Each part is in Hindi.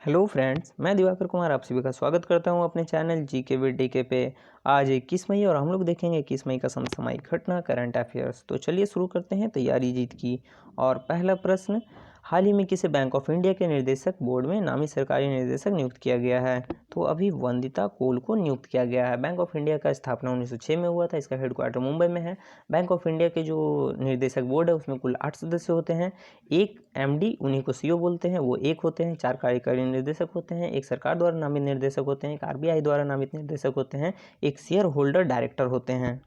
हेलो फ्रेंड्स, मैं दिवाकर कुमार आप सभी का स्वागत करता हूं अपने चैनल जीके विद डीके पे। आज 21 मई और हम लोग देखेंगे 21 मई का समसामयिक घटना करंट अफेयर्स। तो चलिए शुरू करते हैं तैयारी जीत की। और पहला प्रश्न, हाल ही में किसे बैंक ऑफ इंडिया के निर्देशक बोर्ड में नामी सरकारी निर्देशक नियुक्त किया गया है? तो अभी वंदिता कोल को नियुक्त किया गया है। बैंक ऑफ इंडिया का स्थापना 1906 में हुआ था। इसका हेडक्वार्टर मुंबई में है। बैंक ऑफ इंडिया के जो निर्देशक बोर्ड है उसमें कुल 8 सदस्य होते हैं। एक एमडी, उन्हीं को सीईओ बोलते हैं, वो एक होते हैं। 4 कार्यकारी निर्देशक होते हैं, एक सरकार द्वारा नामित निर्देशक होते हैं, एक आरबीआई द्वारा नामित निर्देशक होते हैं, एक शेयर होल्डर डायरेक्टर होते हैं।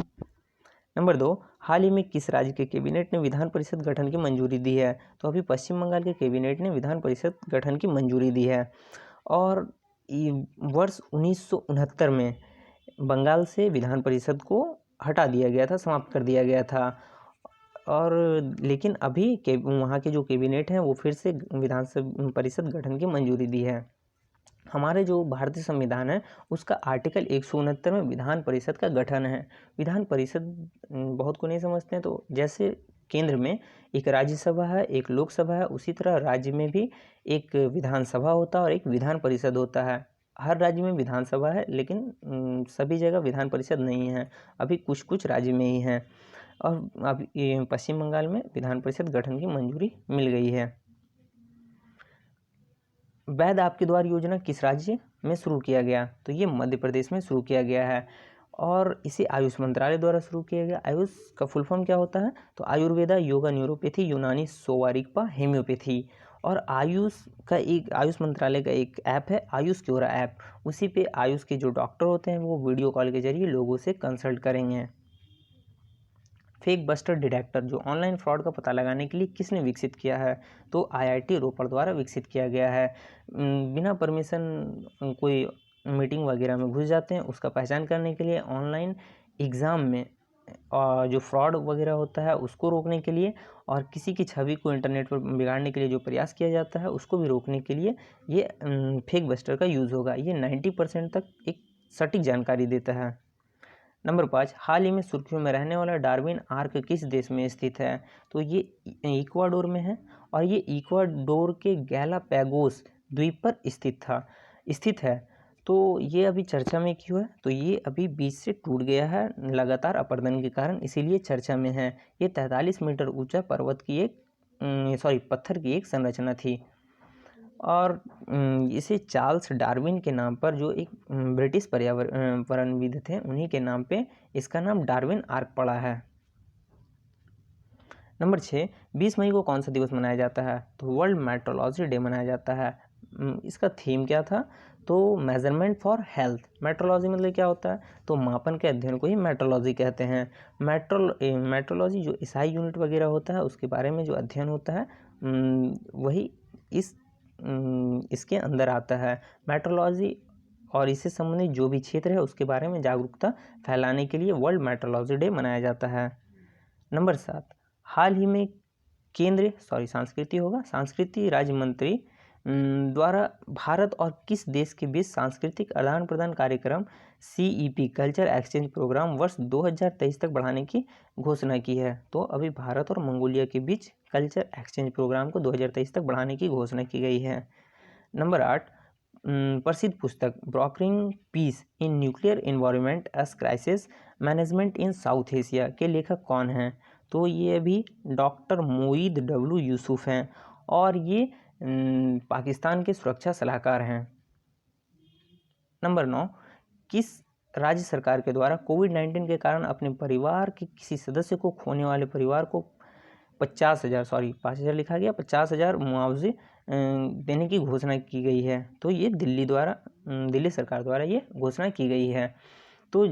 नंबर 2, हाल ही में किस राज्य के कैबिनेट ने विधान परिषद गठन की मंजूरी दी है? तो अभी पश्चिम बंगाल के कैबिनेट ने विधान परिषद गठन की मंजूरी दी है। और वर्ष 1969 में बंगाल से विधान परिषद को हटा दिया गया था, समाप्त कर दिया गया था। और लेकिन अभी के वहाँ के जो कैबिनेट हैं वो फिर से विधान परिषद गठन की मंजूरी दी है। हमारे जो भारतीय संविधान है उसका आर्टिकल 169 में विधान परिषद का गठन है। विधान परिषद बहुत को नहीं समझते हैं, तो जैसे केंद्र में एक राज्यसभा है, एक लोकसभा है, उसी तरह राज्य में भी एक विधानसभा होता है और एक विधान परिषद होता है। हर राज्य में विधानसभा है लेकिन सभी जगह विधान परिषद नहीं है। अभी कुछ कुछ राज्य में ही है। और अब पश्चिम बंगाल में विधान परिषद गठन की मंजूरी मिल गई है। वैध आपके द्वार योजना किस राज्य में शुरू किया गया? तो ये मध्य प्रदेश में शुरू किया गया है और इसे आयुष मंत्रालय द्वारा शुरू किया गया। आयुष का फुल फॉर्म क्या होता है? तो आयुर्वेदा, योगा, न्यूरोपैथी, यूनानी, सोवारिकपा, हेम्योपैथी। और आयुष मंत्रालय का एक ऐप है आयुष क्योरा ऐप। उसी पे आयुष के जो डॉक्टर होते हैं वो वीडियो कॉल के जरिए लोगों से कंसल्ट करेंगे। फेक बस्टर डिटेक्टर जो ऑनलाइन फ्रॉड का पता लगाने के लिए किसने विकसित किया है? तो आईआईटी रोपड़ द्वारा विकसित किया गया है। बिना परमिशन कोई मीटिंग वगैरह में घुस जाते हैं, उसका पहचान करने के लिए ऑनलाइन एग्ज़ाम में जो फ्रॉड वगैरह होता है उसको रोकने के लिए और किसी की छवि को इंटरनेट पर बिगाड़ने के लिए जो प्रयास किया जाता है उसको भी रोकने के लिए ये फेक बस्टर का यूज़ होगा। ये 90% तक एक सटीक जानकारी देता है। नंबर 5, हाल ही में सुर्खियों में रहने वाला डार्विन आर्क किस देश में स्थित है? तो ये इक्वाडोर में है और ये इक्वाडोर के गैलापैगोस द्वीप पर स्थित है। तो ये अभी चर्चा में क्यों है? तो ये अभी बीच से टूट गया है लगातार अपरदन के कारण, इसीलिए चर्चा में है। ये 43 मीटर ऊंचा पत्थर की एक संरचना थी। और इसे चार्ल्स डार्विन के नाम पर, जो एक ब्रिटिश पर्यावरणविद थे, उन्हीं के नाम पे इसका नाम डार्विन आर्क पड़ा है। नंबर 6, 20 मई को कौन सा दिवस मनाया जाता है? तो वर्ल्ड मेट्रोलॉजी डे मनाया जाता है। इसका थीम क्या था? तो मेजरमेंट फॉर हेल्थ। मेट्रोलॉजी मतलब क्या होता है? तो मापन के अध्ययन को ही मेट्रोलॉजी कहते हैं। मेट्रोलॉजी जो ईसाई यूनिट वगैरह होता है उसके बारे में जो अध्ययन होता है वही इसके अंदर आता है। मेट्रोलॉजी और इससे संबंधित जो भी क्षेत्र है उसके बारे में जागरूकता फैलाने के लिए वर्ल्ड मेट्रोलॉजी डे मनाया जाता है। नंबर 7, हाल ही में संस्कृति राज्य मंत्री द्वारा भारत और किस देश के बीच सांस्कृतिक आदान प्रदान कार्यक्रम CEP कल्चर एक्सचेंज प्रोग्राम वर्ष 2023 तक बढ़ाने की घोषणा की है? तो अभी भारत और मंगोलिया के बीच कल्चर एक्सचेंज प्रोग्राम को 2023 तक बढ़ाने की घोषणा की गई है। नंबर 8, प्रसिद्ध पुस्तक brokering peace in nuclear environments crisis management in South Asia के लेखक कौन हैं? तो ये अभी डॉक्टर मोईद डब्ल्यू यूसुफ हैं और ये पाकिस्तान के सुरक्षा सलाहकार हैं। नंबर 9, किस राज्य सरकार के द्वारा कोविड-19 के कारण अपने परिवार के किसी सदस्य को खोने वाले परिवार को 5,000 लिखा गया, 50,000 मुआवजे देने की घोषणा की गई है? तो ये दिल्ली सरकार द्वारा ये घोषणा की गई है। तो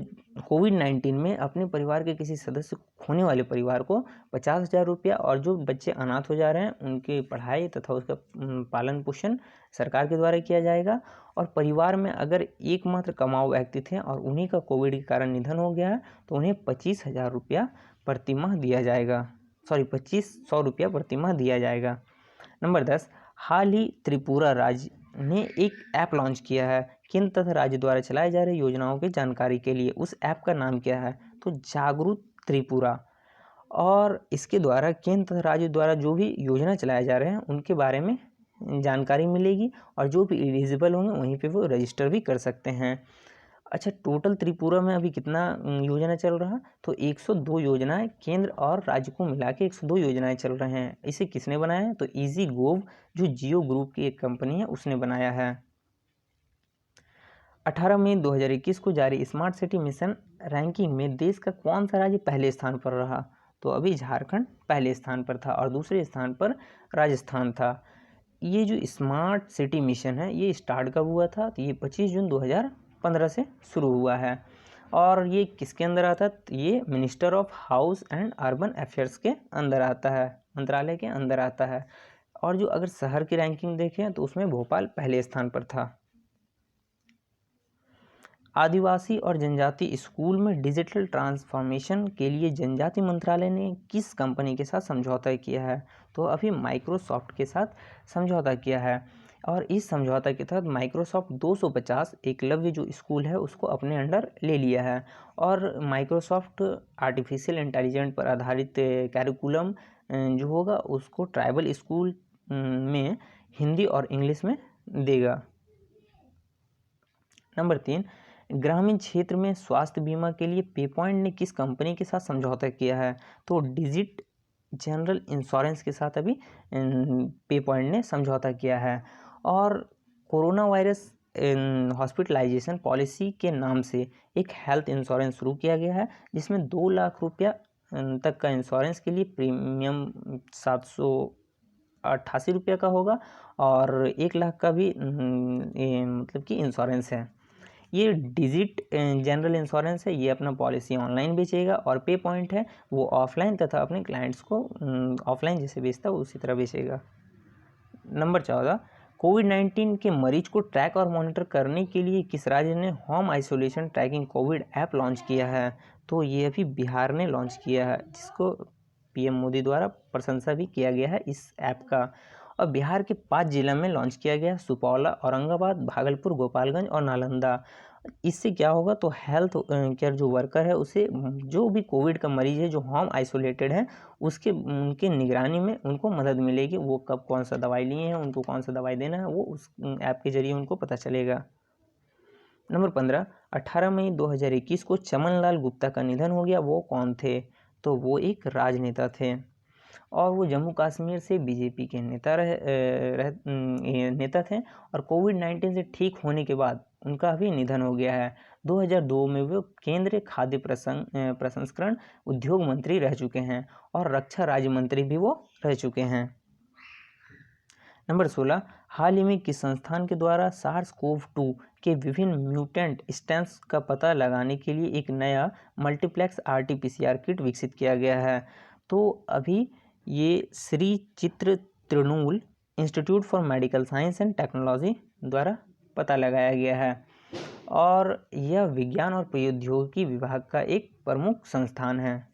कोविड-19 में अपने परिवार के किसी सदस्य को खोने वाले परिवार को 50,000 रुपया और जो बच्चे अनाथ हो जा रहे हैं उनकी पढ़ाई तथा उसका पालन पोषण सरकार के द्वारा किया जाएगा। और परिवार में अगर एकमात्र कमाऊ व्यक्ति थे और उन्हीं का कोविड के कारण निधन हो गया है तो उन्हें 25,000 रुपया प्रतिमाह दिया जाएगा। 2500 रुपया प्रतिमाह दिया जाएगा। नंबर 10, हाल ही त्रिपुरा राज्य ने एक ऐप लॉन्च किया है केंद्र तथा राज्य द्वारा चलाए जा रहे योजनाओं की जानकारी के लिए। उस ऐप का नाम क्या है? तो जागरूक त्रिपुरा। और इसके द्वारा केंद्र तथा राज्य द्वारा जो भी योजना चलाए जा रहे हैं उनके बारे में जानकारी मिलेगी और जो भी एलिजिबल होंगे वहीं पे वो रजिस्टर भी कर सकते हैं। अच्छा, टोटल त्रिपुरा में अभी कितना योजना चल रहा, तो 102 योजनाएं केंद्र और राज्य को मिला के 102 योजनाएं चल रहे हैं। इसे किसने बनाया है, तो इजी गोव जो जियो ग्रुप की एक कंपनी है उसने बनाया है। 18 मई 2021 को जारी स्मार्ट सिटी मिशन रैंकिंग में देश का कौन सा राज्य पहले स्थान पर रहा, तो अभी झारखंड पहले स्थान पर था और दूसरे स्थान पर राजस्थान था। ये जो स्मार्ट सिटी मिशन है ये स्टार्ट कब हुआ था, तो ये 25 जून 2015 से शुरू हुआ है और ये किसके अंदर आता है, तो ये minister of house and urban affairs के अंदर आता है, मंत्रालय के अंदर आता है। और जो अगर शहर की रैंकिंग देखें तो उसमें भोपाल पहले स्थान पर था। आदिवासी और जनजाति स्कूल में डिजिटल ट्रांसफॉर्मेशन के लिए जनजाति मंत्रालय ने किस कंपनी के साथ समझौता किया है, तो अभी माइक्रोसॉफ्ट के साथ समझौता किया है और इस समझौता के तहत माइक्रोसॉफ्ट 250 एकलव्य जो स्कूल है उसको अपने अंडर ले लिया है और माइक्रोसॉफ्ट आर्टिफिशियल इंटेलिजेंस पर आधारित कैरिकुलम जो होगा उसको ट्राइबल स्कूल में हिंदी और इंग्लिश में देगा। नंबर 3, ग्रामीण क्षेत्र में स्वास्थ्य बीमा के लिए पे पॉइंट ने किस कंपनी के साथ समझौता किया है, तो डिजिट जनरल इंश्योरेंस के साथ अभी पे पॉइंट ने समझौता किया है। और कोरोना वायरस हॉस्पिटलाइजेशन पॉलिसी के नाम से एक हेल्थ इंश्योरेंस शुरू किया गया है जिसमें 2 लाख रुपया तक का इंश्योरेंस के लिए प्रीमियम 788 रुपये का होगा और 1 लाख का भी मतलब कि इंश्योरेंस है। ये डिजिट जनरल इंश्योरेंस है, ये अपना पॉलिसी ऑनलाइन बेचेगा और पे पॉइंट है वो ऑफलाइन तथा अपने क्लाइंट्स को ऑफलाइन जैसे बेचता है उसी तरह बेचेगा। नंबर 14, कोविड-19 के मरीज को ट्रैक और मॉनिटर करने के लिए किस राज्य ने home isolation tracking covid app launch किया है, तो ये अभी बिहार ने लॉन्च किया है जिसको पीएम मोदी द्वारा प्रशंसा भी किया गया है इस ऐप का। और बिहार के 5 जिला में लॉन्च किया गया, सुपौला, औरंगाबाद, भागलपुर, गोपालगंज और नालंदा। इससे क्या होगा, तो हेल्थ केयर जो वर्कर है उसे जो भी कोविड का मरीज है जो होम आइसोलेटेड है उसके उनके निगरानी में उनको मदद मिलेगी, वो कब कौन सा दवाई लिए हैं, उनको कौन सा दवाई देना है वो उस ऐप के जरिए उनको पता चलेगा। नंबर 15, 18 मई 2021 को चमन लाल गुप्ता का निधन हो गया, वो कौन थे, तो वो एक राजनेता थे और वो जम्मू कश्मीर से बीजेपी के नेता थे और कोविड-19 से ठीक होने के बाद उनका भी निधन हो गया है। 2002 में वो केंद्रीय खाद्य प्रसंस्करण उद्योग मंत्री रह चुके हैं और रक्षा राज्य मंत्री भी वो रह चुके हैं। नंबर 16, हाल ही में किस संस्थान के द्वारा SARS-CoV-2 के विभिन्न म्यूटेंट स्ट्रेन्स का पता लगाने के लिए एक नया मल्टीप्लेक्स RT-PCR किट विकसित किया गया है, तो अभी ये श्री चित्र Trinamool institute for medical science and technology द्वारा पता लगाया गया है और यह विज्ञान और प्रौद्योगिकी विभाग का एक प्रमुख संस्थान है।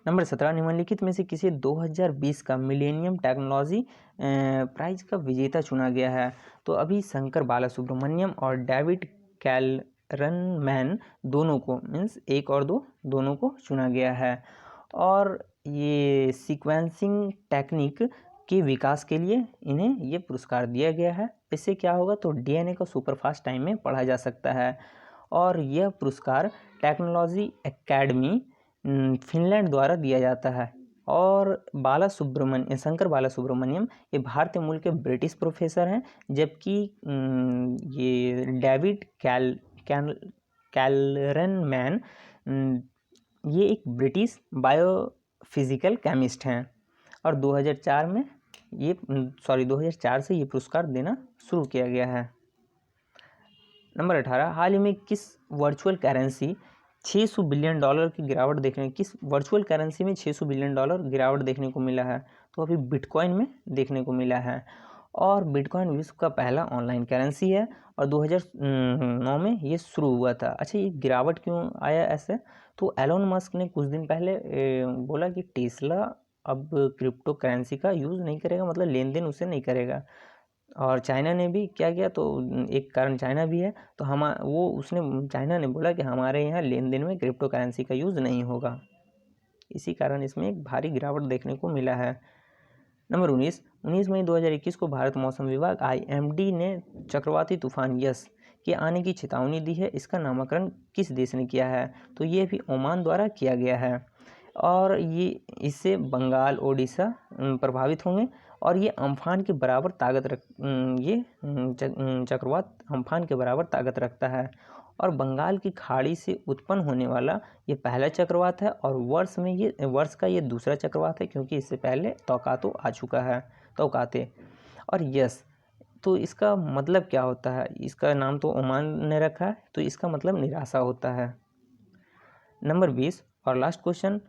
नंबर 17, निम्नलिखित में से किसे 2020 का मिलेनियम टेक्नोलॉजी प्राइज का विजेता चुना गया है, तो अभी शंकर बालासुब्रमण्यम और डेविड कैलरनमैन दोनों को मीन्स 1 और 2 दोनों को चुना गया है और ये सीक्वेंसिंग टेक्निक के विकास के लिए इन्हें ये पुरस्कार दिया गया है। इससे क्या होगा, तो DNA को सुपरफास्ट टाइम में पढ़ा जा सकता है और यह पुरस्कार टेक्नोलॉजी एकेडमी फिनलैंड द्वारा दिया जाता है। और शंकर बालासुब्रमण्यम ये भारतीय मूल के ब्रिटिश प्रोफेसर हैं, जबकि ये डेविड कैलरनमैन ये एक ब्रिटिश बायोफिजिकल केमिस्ट हैं और 2004 से ये पुरस्कार देना शुरू किया गया है। नंबर 18, हाल ही में किस वर्चुअल करेंसी 600 बिलियन डॉलर की गिरावट किस वर्चुअल करेंसी में 600 बिलियन डॉलर गिरावट देखने को मिला है, तो अभी बिटकॉइन में देखने को मिला है और बिटकॉइन विश्व का पहला ऑनलाइन करेंसी है और 2009 में ये शुरू हुआ था। अच्छा, ये गिरावट क्यों आया ऐसे, तो एलोन मस्क ने कुछ दिन पहले बोला कि टेस्ला अब क्रिप्टो करेंसी का यूज़ नहीं करेगा, मतलब लेन देन उसे नहीं करेगा और चाइना ने भी क्या किया, तो एक कारण चाइना भी है, तो चाइना ने बोला कि हमारे यहाँ लेन देन में क्रिप्टो करेंसी का यूज़ नहीं होगा, इसी कारण इसमें एक भारी गिरावट देखने को मिला है। नंबर 19 मई 2021 को भारत मौसम विभाग IMD ने चक्रवाती तूफान यस के आने की चेतावनी दी है। इसका नामकरण किस देश ने किया है? तो ये भी ओमान द्वारा किया गया है और ये इससे बंगाल, ओडिशा प्रभावित होंगे और ये अम्फान के बराबर ताकत चक्रवात अम्फान के बराबर ताकत रखता है और बंगाल की खाड़ी से उत्पन्न होने वाला ये पहला चक्रवात है और वर्ष का ये दूसरा चक्रवात है, क्योंकि इससे पहले तौकातो आ चुका है, तौकाते। और यस, तो इसका मतलब क्या होता है? इसका नाम तो ओमान ने रखा है, तो इसका मतलब निराशा होता है। नंबर 20 और लास्ट क्वेश्चन,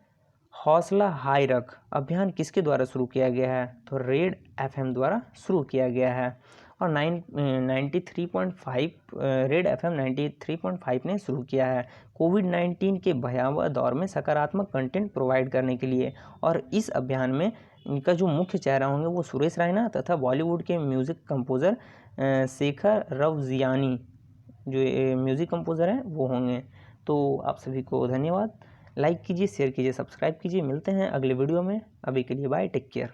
हौसला हाई रख अभियान किसके द्वारा शुरू किया गया है? तो रेड FM द्वारा शुरू किया गया है और 93.5 रेड FM 93.5 ने शुरू किया है कोविड-19 के भयावह दौर में सकारात्मक कंटेंट प्रोवाइड करने के लिए। और इस अभियान में इनका जो मुख्य चेहरा होंगे वो सुरेश रैना तथा बॉलीवुड के म्यूज़िक कंपोज़र शेखर रवजियानी, जो म्यूज़िक कंपोज़र हैं, वो होंगे। तो आप सभी को धन्यवाद। लाइक कीजिए, शेयर कीजिए, सब्सक्राइब कीजिए। मिलते हैं अगले वीडियो में। अभी के लिए बाय, टेक केयर।